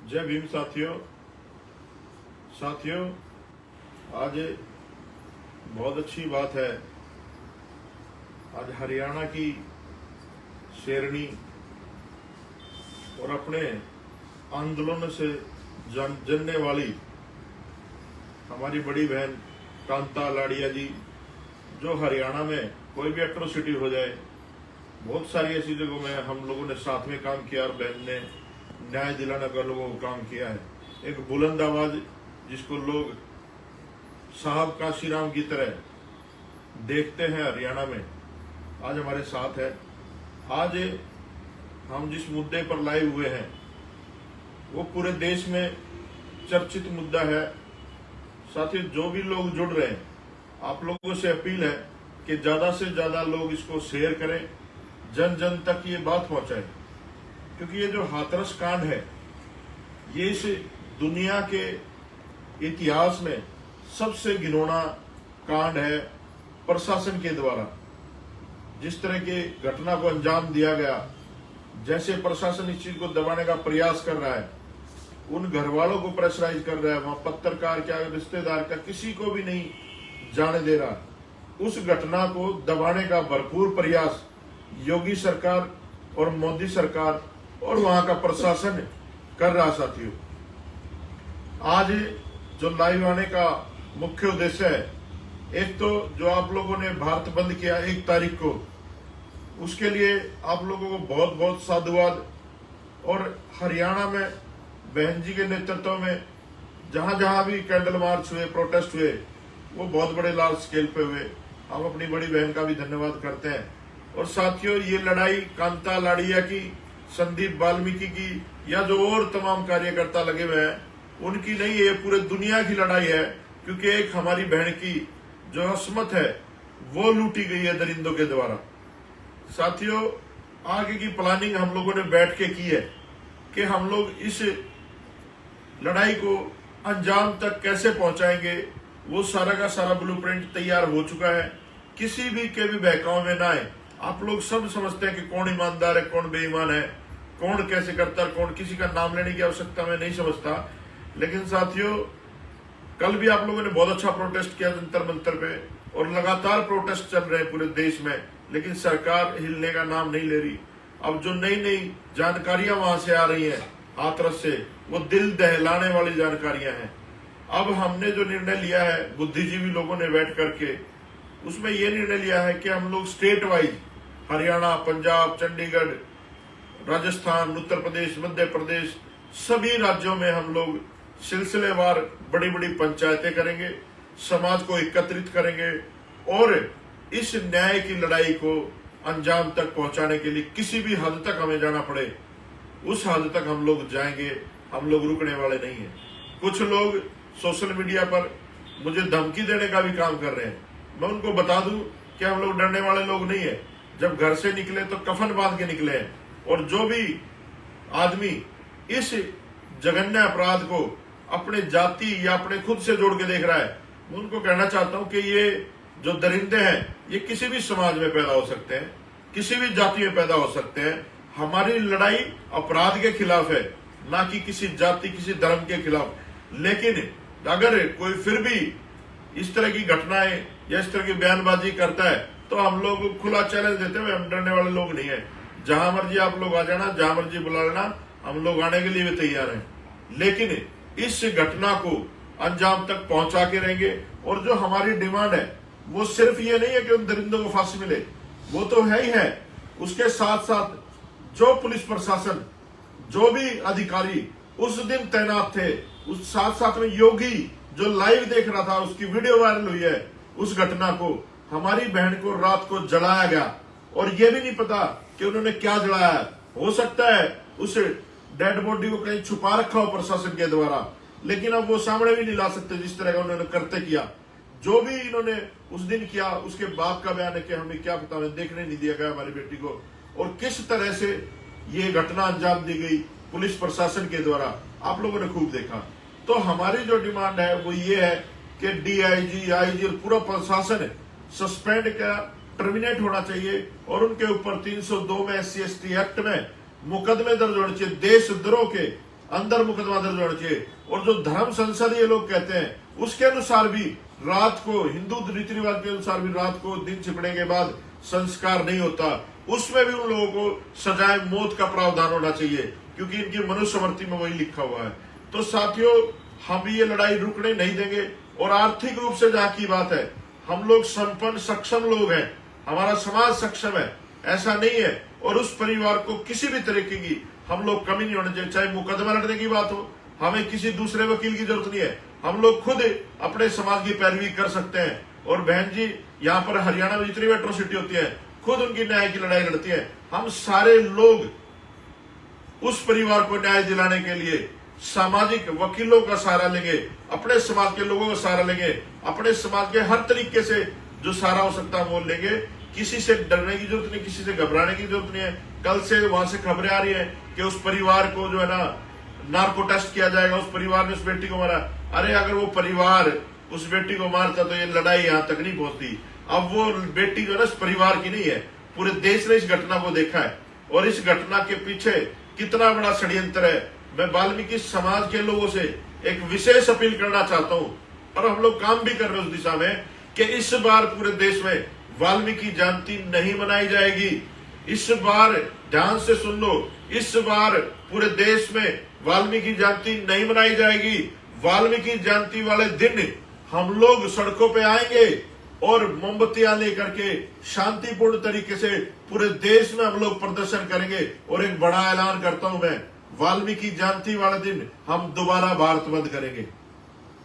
जय भीम साथियों। आज बहुत अच्छी बात है। आज हरियाणा की शेरनी और अपने आंदोलन से जनने वाली हमारी बड़ी बहन कांता लाड़िया जी, जो हरियाणा में कोई भी एट्रोसिटी हो जाए, बहुत सारी ऐसी जगहों में हम लोगों ने साथ में काम किया और बहन ने न्याय दिलाने का लोगों को काम किया है। एक बुलंद आवाज जिसको लोग साहब काशीराम की तरह देखते हैं हरियाणा में, आज हमारे साथ है। आज हम जिस मुद्दे पर लाए हुए हैं वो पूरे देश में चर्चित मुद्दा है। साथ ही जो भी लोग जुड़ रहे हैं, आप लोगों से अपील है कि ज्यादा से ज्यादा लोग इसको शेयर करें, जन जन तक ये बात पहुंचाए, क्योंकि ये जो हाथरस कांड है ये इस दुनिया के इतिहास में सबसे घिनौना कांड है। प्रशासन के द्वारा जिस तरह की घटना को अंजाम दिया गया, जैसे प्रशासन इस चीज को दबाने का प्रयास कर रहा है, उन घर वालों को प्रेशराइज कर रहा है, वहां पत्रकार क्या रिश्तेदार का किसी को भी नहीं जाने दे रहा। उस घटना को दबाने का भरपूर प्रयास योगी सरकार और मोदी सरकार और वहां का प्रशासन कर रहा। साथियों, आज जो लाइव आने का मुख्य उद्देश्य है, एक तो जो आप लोगों ने भारत बंद किया 1 तारीख को, उसके लिए आप लोगों को बहुत बहुत साधुवाद। और हरियाणा में बहन जी के नेतृत्व में जहां जहां भी कैंडल मार्च हुए, प्रोटेस्ट हुए, वो बहुत बड़े लार्ज स्केल पे हुए। हम अपनी बड़ी बहन का भी धन्यवाद करते हैं। और साथियों, ये लड़ाई कांता लाड़िया की, संदीप वाल्मीकि की, या जो और तमाम कार्यकर्ता लगे हुए हैं उनकी नहीं है, ये पूरे दुनिया की लड़ाई है। क्योंकि एक हमारी बहन की जो असमत है वो लूटी गई है दरिंदों के द्वारा। साथियों, आगे की प्लानिंग हम लोगों ने बैठ के की है कि हम लोग इस लड़ाई को अंजाम तक कैसे पहुंचाएंगे। वो सारा का सारा ब्लूप्रिंट तैयार हो चुका है। किसी भी के भी बहकाव में ना आए। आप लोग सब समझते हैं कि कौन ईमानदार है, कौन बेईमान है, कौन कैसे करता है, कौन किसी का नाम लेने की आवश्यकता मैं नहीं समझता। लेकिन साथियों, कल भी आप लोगों ने बहुत अच्छा प्रोटेस्ट किया जंतर मंतर पे, और लगातार प्रोटेस्ट चल रहे हैं पूरे देश में, लेकिन सरकार हिलने का नाम नहीं ले रही। अब जो नई नई जानकारियां वहां से आ रही हैं हाथरस से, वो दिल दहलाने वाली जानकारियां हैं। अब हमने जो निर्णय लिया है बुद्धिजीवी लोगों ने बैठ करके, उसमें यह निर्णय लिया है कि हम लोग स्टेट वाइज हरियाणा, पंजाब, चंडीगढ़, राजस्थान, उत्तर प्रदेश, मध्य प्रदेश, सभी राज्यों में हम लोग सिलसिलेवार बड़ी बड़ी पंचायतें करेंगे, समाज को एकत्रित करेंगे और इस न्याय की लड़ाई को अंजाम तक पहुंचाने के लिए किसी भी हद तक हमें जाना पड़े, उस हद तक हम लोग जाएंगे। हम लोग रुकने वाले नहीं हैं। कुछ लोग सोशल मीडिया पर मुझे धमकी देने का भी काम कर रहे हैं। मैं उनको बता दूं कि हम लोग डरने वाले लोग नहीं है। जब घर से निकले तो कफन बांध के निकले हैं। और जो भी आदमी इस जघन्य अपराध को अपने जाति या अपने खुद से जोड़ के देख रहा है, मैं उनको कहना चाहता हूं कि ये जो दरिंदे हैं ये किसी भी समाज में पैदा हो सकते हैं, किसी भी जाति में पैदा हो सकते हैं। हमारी लड़ाई अपराध के खिलाफ है, ना कि किसी जाति, किसी धर्म के खिलाफ। लेकिन अगर कोई फिर भी इस तरह की घटनाएं या इस तरह की बयानबाजी करता है तो हम लोग खुला चैलेंज देते हुए, हम डरने वाले लोग नहीं है। जहां मर्जी आप लोग आ जाना, जहां मर्जी बुला लेना, हम लोग आने के लिए भी तैयार हैं। लेकिन इस घटना को अंजाम तक पहुंचा के रहेंगे। और जो हमारी डिमांड है वो सिर्फ ये नहीं है कि उन दरिंदों को फांसी मिले, वो तो है ही है। उसके साथ साथ जो पुलिस प्रशासन, जो भी अधिकारी उस दिन तैनात थे, उस साथ साथ में योगी जो लाइव देख रहा था, उसकी वीडियो वायरल हुई है। उस घटना को, हमारी बहन को रात को जलाया गया और ये भी नहीं पता कि उन्होंने क्या जलाया है। हो सकता है उस डेड बॉडी को कहीं छुपा रखा हो प्रशासन के द्वारा, लेकिन अब वो सामने भी नहीं ला सकते जिस तरह का उन्होंने करते किया। जो भी इन्होंने उस दिन किया, उसके बाप का बयान है कि हमें क्या पता, हमें देखने नहीं दिया गया हमारी बेटी को, और किस तरह से ये घटना अंजाम दी गई पुलिस प्रशासन के द्वारा, आप लोगों ने खूब देखा। तो हमारी जो डिमांड है वो ये है कि डीआईजी, आईजी और पूरा प्रशासन सस्पेंड का टर्मिनेट होना चाहिए और उनके ऊपर 302 में SC/ST एक्ट में मुकदमे दर्ज होने चाहिए। देशद्रोह के अंदर मुकदमा दर्ज होना चाहिए। और जो धर्म संसद ये लोग कहते हैं उसके अनुसार भी रात को, हिंदू रीति रिवाज के अनुसार भी रात को दिन छिपने के बाद संस्कार नहीं होता, उसमें भी उन लोगों को सजाए मौत का प्रावधान होना चाहिए, क्योंकि इनकी मनुस्मृति में वही लिखा हुआ है। तो साथियों, हम ये लड़ाई रुकने नहीं देंगे। और आर्थिक रूप से जहाँ की बात है, हम लोग संपन्न सक्षम लोग हैं, हमारा समाज सक्षम है, ऐसा नहीं है। और उस परिवार को किसी भी तरीके की हम लोग कमी नहीं होनी चाहिए। चाहे मुकदमा लड़ने की बात हो, हमें किसी दूसरे वकील की जरूरत नहीं है, हम लोग खुद अपने समाज की पैरवी कर सकते हैं। और बहन जी, यहाँ पर हरियाणा में जितनी भी एट्रोसिटी होती है, खुद उनकी न्याय की लड़ाई लड़ती है। हम सारे लोग उस परिवार को न्याय दिलाने के लिए सामाजिक वकीलों का सहारा लेंगे, अपने समाज के लोगों का सहारा लेंगे, अपने समाज के हर तरीके से जो सहारा हो सकता है वो लेंगे। किसी से डरने की जरूरत नहीं, किसी से घबराने की जरूरत नहीं है। कल से वहां से खबरें आ रही है कि उस परिवार को जो है ना नार्को टेस्ट किया जाएगा, उस परिवार ने उस बेटी को मारा। अरे अगर वो परिवार उस बेटी को मारता तो ये लड़ाई यहाँ तक नहीं पहुंचती। अब वो बेटी जो है ना इस परिवार की नहीं है, पूरे देश ने इस घटना को देखा है। और इस घटना के पीछे कितना बड़ा षड्यंत्र है। मैं वाल्मीकि समाज के लोगों से एक विशेष अपील करना चाहता हूँ, और हम लोग काम भी कर रहे हैं उस दिशा में, कि इस बार पूरे देश में वाल्मीकि जयंती नहीं मनाई जाएगी। इस बार ध्यान से सुन लो, इस बार पूरे देश में वाल्मीकि जयंती नहीं मनाई जाएगी। वाल्मीकि जयंती वाले दिन हम लोग सड़कों पे आएंगे और मोमबत्तियां लेकर के शांतिपूर्ण तरीके से पूरे देश में हम लोग प्रदर्शन करेंगे। और एक बड़ा ऐलान करता हूं मैं, वाल्मीकि जयंती वाले दिन हम दोबारा भारत बंद करेंगे।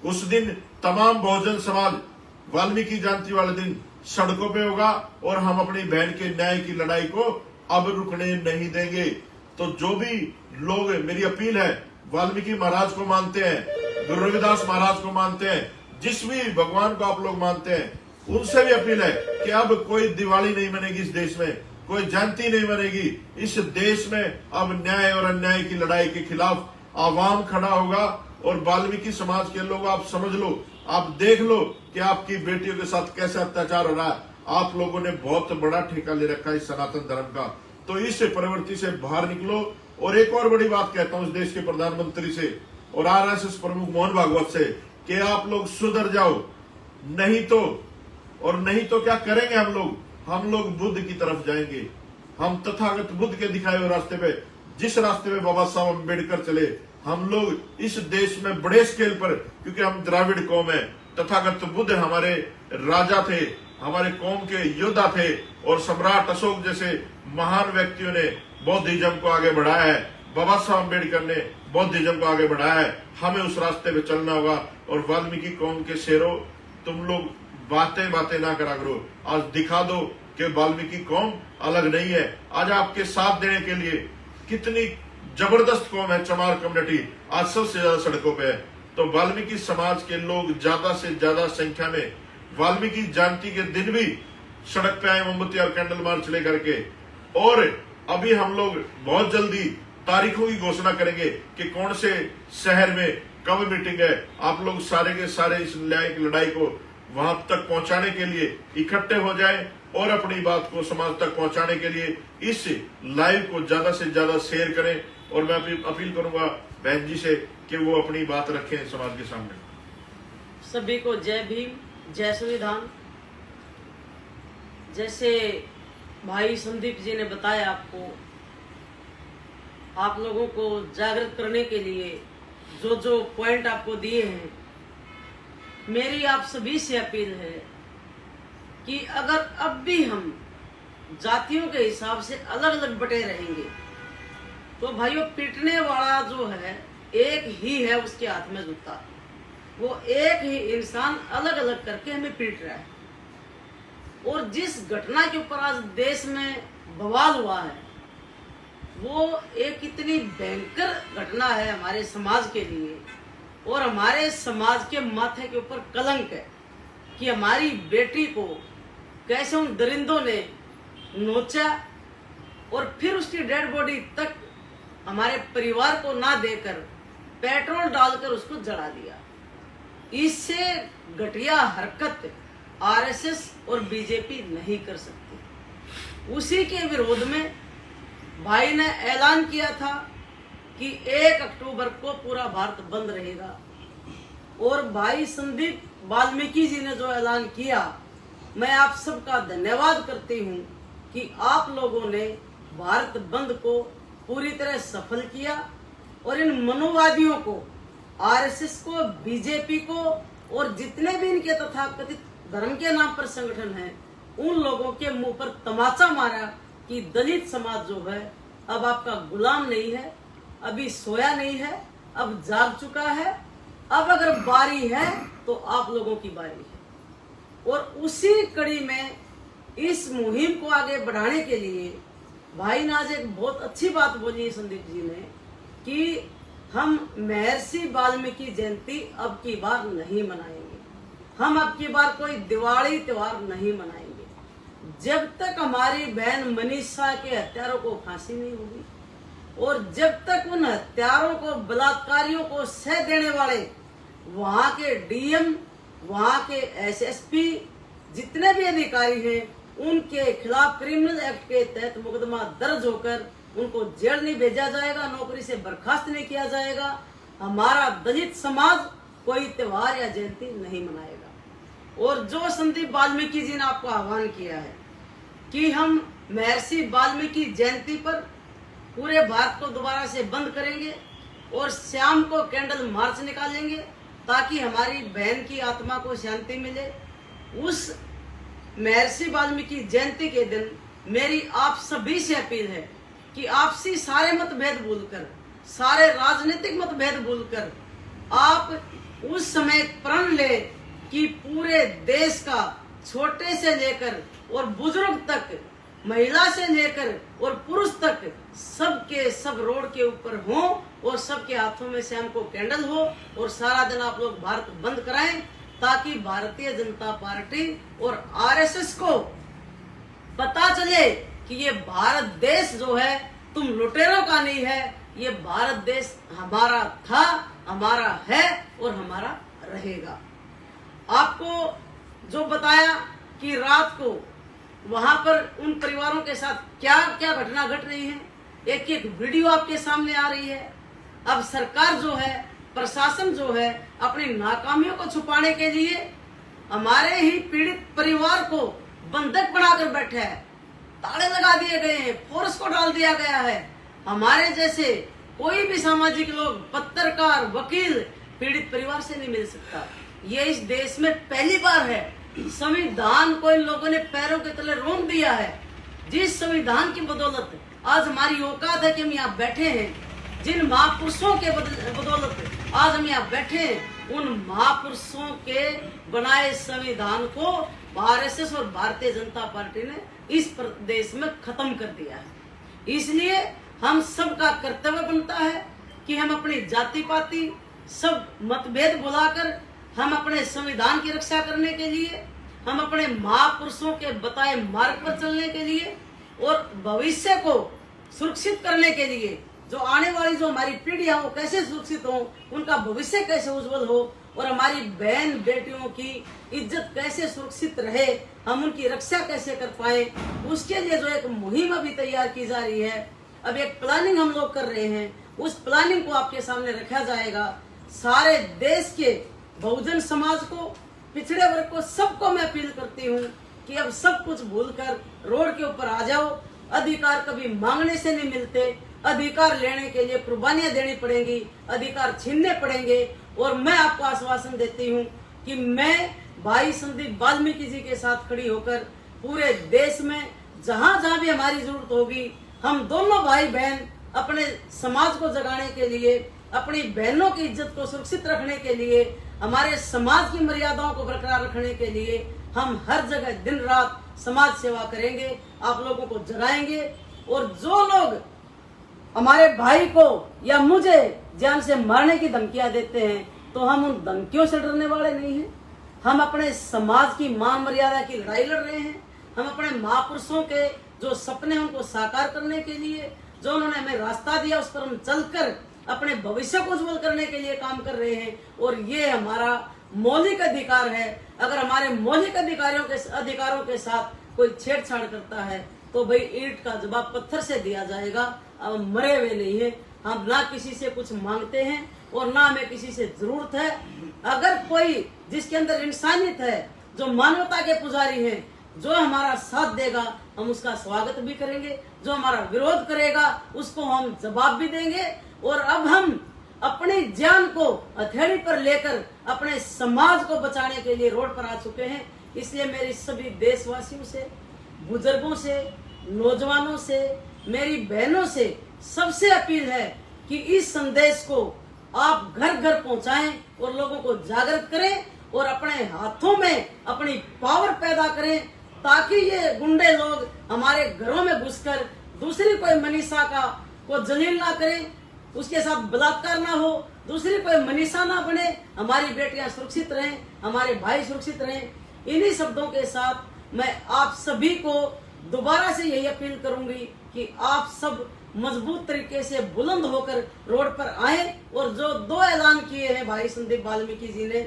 उस दिन तमाम बहुजन समाज वाल्मीकि जयंती वाले दिन सड़कों पे होगा, और हम अपनी बहन के न्याय की लड़ाई को अब रुकने नहीं देंगे। तो जो भी लोग, मेरी अपील है, वाल्मीकि महाराज को मानते हैं, गुरु रविदास महाराज को मानते हैं, जिस भी भगवान को आप लोग मानते हैं, उनसे भी अपील है कि अब कोई दिवाली नहीं मनेगी, इस देश में कोई जयंती नहीं मनेगी। इस देश में अब न्याय और अन्याय की लड़ाई के खिलाफ आवाम खड़ा होगा। और वाल्मीकि समाज के लोग, आप समझ लो, आप देख लो कि आपकी बेटियों के साथ कैसे अत्याचार हो रहा है। आप लोगों ने बहुत बड़ा ठेका ले रखा है इस सनातन धर्म का। तो इस प्रवृत्ति से बाहर निकलो। और एक और बड़ी बात कहता हूं इस देश के प्रधानमंत्री से और आरएसएस प्रमुख मोहन भागवत से, कि आप लोग सुधर जाओ, नहीं तो क्या करेंगे हम लोग बुद्ध की तरफ जाएंगे। हम तथागत बुद्ध के दिखाए हुए रास्ते पे, जिस रास्ते पे बाबा साहब अम्बेडकर चले, हम लोग इस देश में बड़े स्केल पर, क्योंकि हम द्राविड़ कौम है, तथागत बुद्ध हमारे राजा थे, हमारे कौम के योद्धा थे, और सम्राट अशोक जैसे महान व्यक्तियों ने बौद्धिज्म को आगे बढ़ाया है। बाबा साहब अम्बेडकर ने बौद्धिज्म को आगे बढ़ाया है। हमें उस रास्ते पे चलना होगा। और वाल्मीकि कौम के शेरों, तुम लोग बातें ना करा करो, आज दिखा दो कि वाल्मीकि कौम अलग नहीं है। आज आपके साथ देने के लिए कितनी जबरदस्त कौम है, चमार कम्युनिटी आज सबसे ज्यादा सड़कों पे है। तो वाल्मीकि समाज के लोग ज्यादा से ज्यादा संख्या में वाल्मीकि जयंती के दिन भी सड़क पे आए, मोमबत्ती और कैंडल मार्च लेकर के। और अभी हम लोग बहुत जल्दी तारीखों की घोषणा करेंगे कि कौन से शहर में कब मीटिंग है। आप लोग सारे के सारे इस न्याय की लड़ाई को वहां तक पहुंचाने के लिए इकट्ठे हो जाएं, और अपनी बात को समाज तक पहुंचाने के लिए इस लाइव को ज्यादा से ज्यादा शेयर करें। और मैं अपील करूंगा बहन जी से कि वो अपनी बात रखें समाज के सामने। सभी को जय भीम, जय संविधान। जैसे भाई संदीप जी ने बताया, आप लोगों को जागृत करने के लिए जो पॉइंट आपको दिए हैं, मेरी आप सभी से अपील है कि अगर अब भी हम जातियों के हिसाब से अलग अलग बटे रहेंगे तो भाइयों, पीटने वाला जो है एक ही है, उसके हाथ में जूता। वो एक ही इंसान अलग अलग करके हमें पीट रहा है। और जिस घटना के ऊपर आज देश में बवाल हुआ है, वो एक इतनी भयंकर घटना है हमारे समाज के लिए, और हमारे समाज के माथे के ऊपर कलंक है कि हमारी बेटी को कैसे उन दरिंदों ने नोचा और फिर उसकी डेड बॉडी तक हमारे परिवार को ना देकर पेट्रोल डालकर उसको जला दिया। इससे घटिया हरकत आरएसएस और बीजेपी नहीं कर सकती। उसी के विरोध में भाई ने ऐलान किया था कि 1 अक्टूबर को पूरा भारत बंद रहेगा। और भाई संदीप वाल्मीकि जी ने जो ऐलान किया, मैं आप सबका धन्यवाद करती हूँ कि आप लोगों ने भारत बंद को पूरी तरह सफल किया और इन मनोवादियों को, आरएसएस को, बीजेपी को और जितने भी इनके तथाकथित धर्म के नाम पर संगठन हैं, उन लोगों के मुंह पर तमाचा मारा कि दलित समाज जो है अब आपका गुलाम नहीं है, अभी सोया नहीं है, अब जाग चुका है, अब अगर बारी है तो आप लोगों की बारी है। और उसी कड़ी में इस मुहिम को आगे बढ़ाने के लिए भाई ने आज एक बहुत अच्छी बात बोली है संदीप जी ने कि हम महर्षि वाल्मीकि जयंती अब की बार नहीं मनाएंगे, हम अब की बार कोई दिवाली त्योहार नहीं मनाएंगे जब तक हमारी बहन मनीषा के हत्यारों को फांसी नहीं होगी और जब तक उन हत्यारों को, बलात्कारियों को सह देने वाले वहां के डीएम, वहां के एसएसपी, जितने भी अधिकारी हैं, उनके खिलाफ क्रिमिनल एक्ट के तहत मुकदमा दर्ज होकर उनको जेल नहीं भेजा जाएगा, नौकरी से बर्खास्त नहीं किया जाएगा, हमारा दलित समाज कोई त्योहार या जयंती नहीं मनाएगा। और जो संदीप वाल्मीकि जी ने आपको आह्वान किया है कि हम महर्षि वाल्मीकि जयंती पर पूरे भारत को दोबारा से बंद करेंगे और शाम को कैंडल मार्च निकालेंगे ताकि हमारी बहन की आत्मा को शांति मिले, उस महर्षि वाल्मीकि जयंती के दिन मेरी आप सभी से अपील है कि आपसी सारे मतभेद भूलकर, सारे राजनीतिक मतभेद भूलकर आप उस समय प्रण ले कि पूरे देश का छोटे से लेकर और बुजुर्ग तक, महिला से लेकर और पुरुष तक सबके सब रोड के ऊपर हों और सबके हाथों में शाम को कैंडल हो और सारा दिन आप लोग भारत बंद कराएं ताकि भारतीय जनता पार्टी और आरएसएस को पता चले कि ये भारत देश जो है तुम लुटेरों का नहीं है, ये भारत देश हमारा था, हमारा है और हमारा रहेगा। आपको जो बताया कि रात को वहां पर उन परिवारों के साथ क्या क्या घटना घट रही है, एक एक वीडियो आपके सामने आ रही है। अब सरकार जो है, प्रशासन जो है, अपनी नाकामियों को छुपाने के लिए हमारे ही पीड़ित परिवार को बंधक बनाकर बैठा है, ताले लगा दिए गए हैं, फोर्स को डाल दिया गया है। हमारे जैसे कोई भी सामाजिक लोग, पत्रकार, वकील पीड़ित परिवार से नहीं मिल सकता। ये इस देश में पहली बार है। संविधान को इन लोगों ने पैरों के तले रोन दिया है। जिस संविधान की बदौलत आज हमारी औकात है कि हम यहाँ बैठे हैं, जिन महापुरुषों के बदौलत आज हम यहाँ बैठे हैं, उन महापुरुषों के बनाए संविधान को आरएसएस और भारतीय जनता पार्टी ने इस प्रदेश में खत्म कर दिया है। इसलिए हम सबका कर्तव्य बनता है कि हम अपनी जाति पाति सब मतभेद भुलाकर हम अपने संविधान की रक्षा करने के लिए, हम अपने महापुरुषों के बताए मार्ग पर चलने के लिए और भविष्य को सुरक्षित करने के लिए, जो आने वाली जो हमारी पीढ़ियां वो कैसे सुरक्षित हो, उनका भविष्य कैसे उज्जवल हो और हमारी बहन बेटियों की इज्जत कैसे सुरक्षित रहे, हम उनकी रक्षा कैसे कर पाए, उसके लिए जो एक मुहिम अभी तैयार की जा रही है। अब एक प्लानिंग हम लोग कर रहे हैं, उस प्लानिंग को आपके सामने रखा जाएगा। सारे देश के बहुजन समाज को, पिछड़े वर्ग को, सबको मैं अपील करती हूँ कि अब सब कुछ भूलकर रोड के ऊपर आ जाओ। अधिकार कभी मांगने से नहीं मिलते, अधिकार लेने के लिए कुर्बानियां देनी पड़ेंगी, अधिकार छीनने पड़ेंगे। और मैं आपको आश्वासन देती हूँ कि मैं भाई संदीप वाल्मीकि जी के साथ खड़ी होकर पूरे देश में जहाँ जहाँ भी हमारी जरूरत होगी, हम दोनों भाई बहन अपने समाज को जगाने के लिए, अपनी बहनों की इज्जत को सुरक्षित रखने के लिए, हमारे समाज की मर्यादाओं को बरकरार रखने के लिए हम हर जगह दिन रात समाज सेवा करेंगे, आप लोगों को जगाएंगे। और जो लोग हमारे भाई को या मुझे जान से मारने की धमकियां देते हैं, तो हम उन धमकियों से डरने वाले नहीं हैं। हम अपने समाज की मान मर्यादा की लड़ाई लड़ रहे हैं। हम अपने महापुरुषों के जो सपने हैं उनको साकार करने के लिए, जो उन्होंने हमें रास्ता दिया, उस पर हम चलकर अपने भविष्य को उज्जवल करने के लिए काम कर रहे हैं। और ये हमारा मौलिक अधिकार है। अगर हमारे मौलिक अधिकारों के साथ कोई छेड़छाड़ करता है तो भाई ईंट का जवाब पत्थर से दिया जाएगा। अब हम मरे हुए नहीं है, हम ना किसी से कुछ मांगते हैं और ना हमें किसी से जरूरत है। अगर कोई जिसके अंदर इंसानियत है, जो मानवता के पुजारी हैं, जो हमारा साथ देगा हम उसका स्वागत भी करेंगे, जो हमारा विरोध करेगा उसको हम जवाब भी देंगे। और अब हम अपनी जान को हथेली पर लेकर अपने समाज को बचाने के लिए रोड पर आ चुके हैं। इसलिए मेरी सभी देशवासियों से, बुजुर्गों से, नौजवानों से, मेरी बहनों से सबसे अपील है कि इस संदेश को आप घर घर पहुंचाएं और लोगों को जागृत करें और अपने हाथों में अपनी पावर पैदा करें, ताकि ये गुंडे लोग हमारे घरों में घुसकर दूसरी कोई मनीषा को जलील ना करें, उसके साथ बलात्कार ना हो, दूसरी कोई मनीषा ना बने, हमारी बेटियां सुरक्षित रहें, हमारे भाई सुरक्षित रहें। इन्हीं शब्दों के साथ मैं आप सभी को दोबारा से यही अपील करूंगी कि आप सब मजबूत तरीके से बुलंद होकर रोड पर आए और जो 2 ऐलान किए हैं भाई संदीप वाल्मीकि जी ने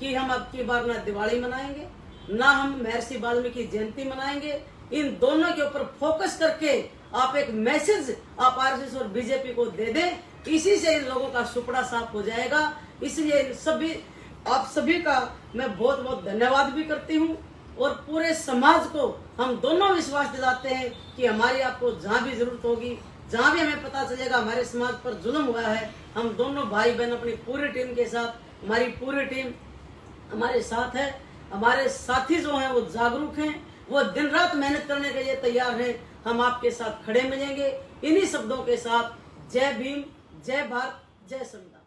कि हम अब की बार ना दिवाली मनाएंगे ना हम महर्षि वाल्मीकि जयंती मनाएंगे, इन दोनों के ऊपर फोकस करके आप एक मैसेज आप आरएसएस और बीजेपी को दे दें, इसी से इन लोगों का सुपड़ा साफ हो जाएगा। इसलिए आप सभी का मैं बहुत बहुत धन्यवाद भी करती हूँ और पूरे समाज को हम दोनों विश्वास दिलाते हैं कि हमारी आपको जहाँ भी जरूरत होगी, जहाँ भी हमें पता चलेगा हमारे समाज पर जुल्म हुआ है, हम दोनों भाई बहन अपनी पूरी टीम के साथ, हमारी पूरी टीम हमारे साथ है। हमारे साथी जो हैं वो जागरूक हैं, वो दिन रात मेहनत करने के लिए तैयार हैं। हम आपके साथ खड़े मिलेंगे। इन्हीं शब्दों के साथ जय भीम, जय भारत, जय संविधान।